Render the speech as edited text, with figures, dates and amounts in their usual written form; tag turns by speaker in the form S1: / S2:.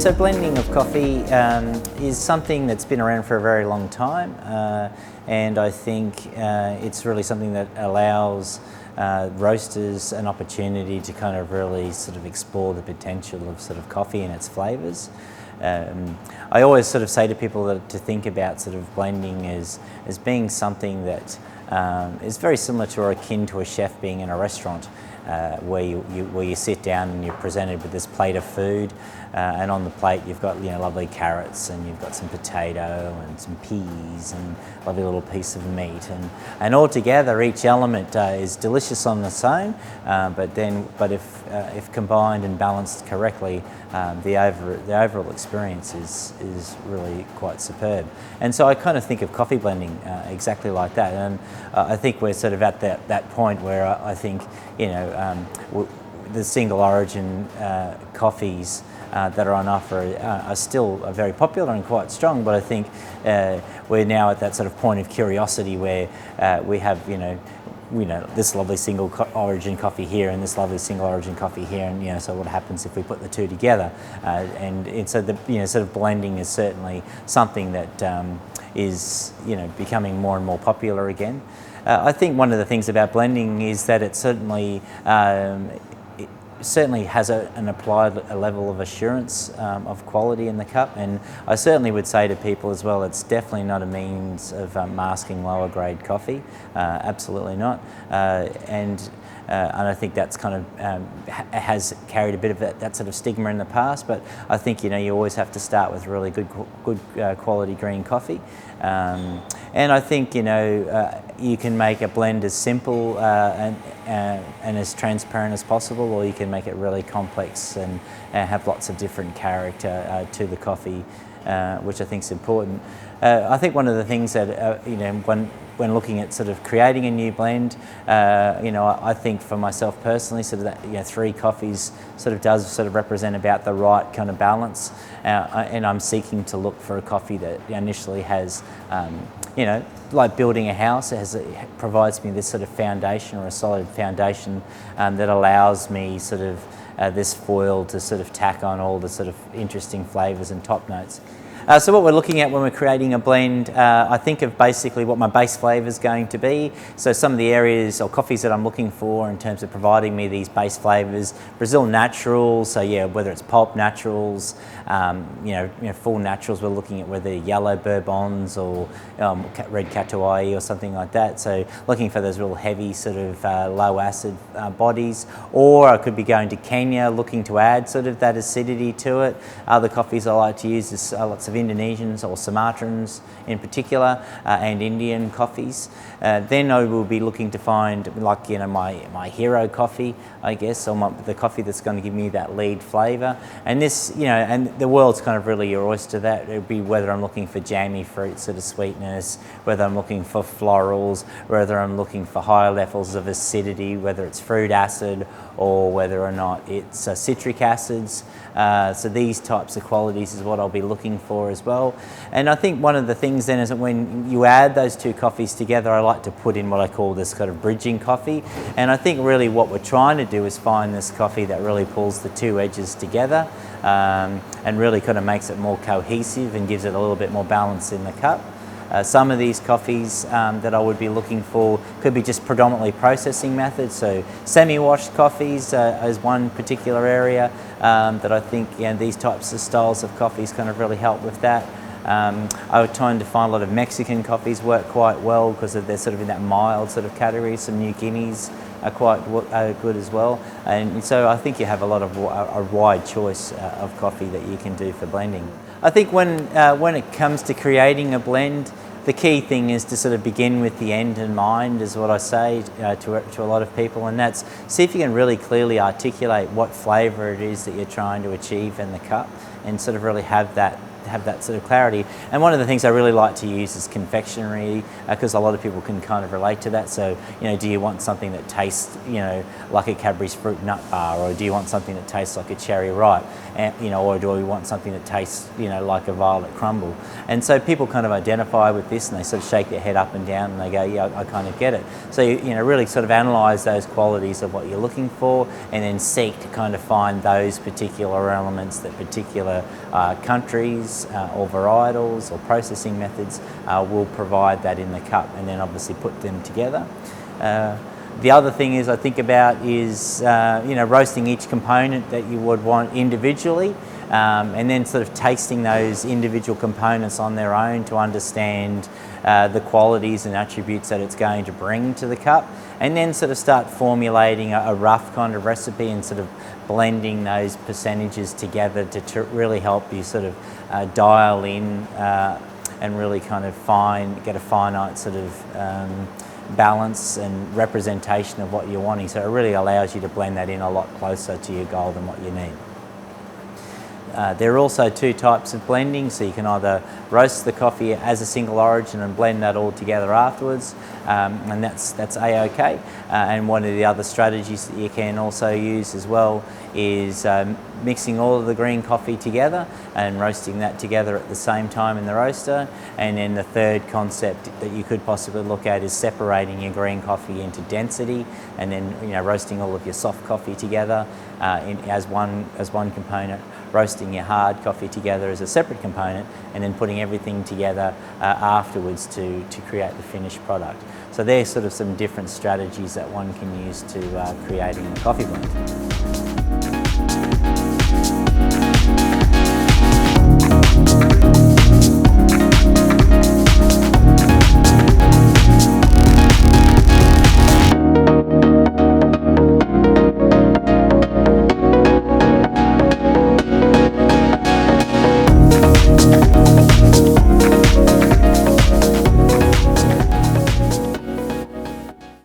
S1: So blending of coffee is something that's been around for a very long time, and I think it's really something that allows roasters an opportunity to kind of really sort of explore the potential of sort of coffee and its flavours. I always sort of say to people that to think about sort of blending as being something that is very similar to or akin to a chef being in a restaurant. Where you sit down and you're presented with this plate of food, and on the plate you've got lovely carrots, and you've got some potato and some peas and a lovely little piece of meat, and all together each element is delicious on its own, but if combined and balanced correctly, the overall experience is really quite superb. And so I kind of think of coffee blending exactly like that, and I think we're sort of at that point where I think the single origin coffees that are on offer are still very popular and quite strong, but I think we're now at that sort of point of curiosity where we have this lovely single origin coffee here and this lovely single origin coffee here, and so what happens if we put the two together? And so the sort of blending is certainly something that is becoming more and more popular again. I think one of the things about blending is that it certainly has an applied level of assurance of quality in the cup, and I certainly would say to people as well, it's definitely not a means of masking lower grade coffee, absolutely not, and I think that's kind of has carried a bit of that sort of stigma in the past, but I think you always have to start with really good quality green coffee, and I think you can make a blend as simple and as transparent as possible, or you can make it really complex and have lots of different character to the coffee, which I think is important. I think one of the things that when looking at sort of creating a new blend, I think for myself personally, sort of that 3 coffees does sort of represent about the right kind of balance, and I'm seeking to look for a coffee that initially has, like building a house, it provides me this sort of foundation, or a solid foundation that allows me sort of this foil to sort of tack on all the sort of interesting flavours and top notes. So what we're looking at when we're creating a blend, I think of basically what my base flavour is going to be. So some of the areas or coffees that I'm looking for in terms of providing me these base flavours: Brazil naturals, so whether it's pulp naturals, full naturals, we're looking at whether yellow bourbons or red Catuai or something like that. So looking for those real heavy sort of low acid bodies, or I could be going to Kenya looking to add sort of that acidity to it. Other coffees I like to use is lots of Indonesians or Sumatrans in particular, and Indian coffees. Then I will be looking to find my hero coffee, I guess, or the coffee that's going to give me that lead flavour. And this, and the world's kind of really your oyster. That it would be whether I'm looking for jammy fruit sort of sweetness, whether I'm looking for florals, whether I'm looking for higher levels of acidity, whether it's fruit acid or whether or not it's citric acids. So these types of qualities is what I'll be looking for as well. And I think one of the things then is that when you add those 2 coffees together, I like to put in what I call this kind of bridging coffee. And I think really what we're trying to do is find this coffee that really pulls the 2 edges together, and really kind of makes it more cohesive and gives it a little bit more balance in the cup. Some of these coffees that I would be looking for could be just predominantly processing methods. So semi-washed coffees is one particular area that I think these types of styles of coffees kind of really help with that. I would tend to find a lot of Mexican coffees work quite well because they're sort of in that mild sort of category. Some New Guineas are quite good as well, and so I think you have a wide choice of coffee that you can do for blending. I think when it comes to creating a blend, the key thing is to sort of begin with the end in mind, is what I say to a lot of people, and that's see if you can really clearly articulate what flavour it is that you're trying to achieve in the cup, and sort of really have that have that sort of clarity. And one of the things I really like to use is confectionery, because a lot of people can kind of relate to that. So, do you want something that tastes, like a Cadbury's fruit nut bar, or do you want something that tastes like a cherry ripe, and, or do we want something that tastes, like a violet crumble? And so people kind of identify with this, and they sort of shake their head up and down, and they go, yeah, I kind of get it. So really sort of analyse those qualities of what you're looking for, and then seek to kind of find those particular elements that particular countries or varietals or processing methods will provide that in the cup, and then obviously put them together. The other thing I think about is roasting each component that you would want individually, and then sort of tasting those individual components on their own to understand the qualities and attributes that it's going to bring to the cup, and then sort of start formulating a rough kind of recipe and sort of blending those percentages together to really help you sort of dial in and really kind of get a finite sort of balance and representation of what you're wanting. So it really allows you to blend that in a lot closer to your goal than what you need. There are also two types of blending, so you can either roast the coffee as a single origin and blend that all together afterwards, and that's A-OK. And one of the other strategies that you can also use as well is mixing all of the green coffee together and roasting that together at the same time in the roaster. And then the third concept that you could possibly look at is separating your green coffee into density, and then roasting all of your soft coffee together as one component, roasting your hard coffee together as a separate component, and then putting everything together afterwards to create the finished product. So there's sort of some different strategies that one can use to creating a coffee blend.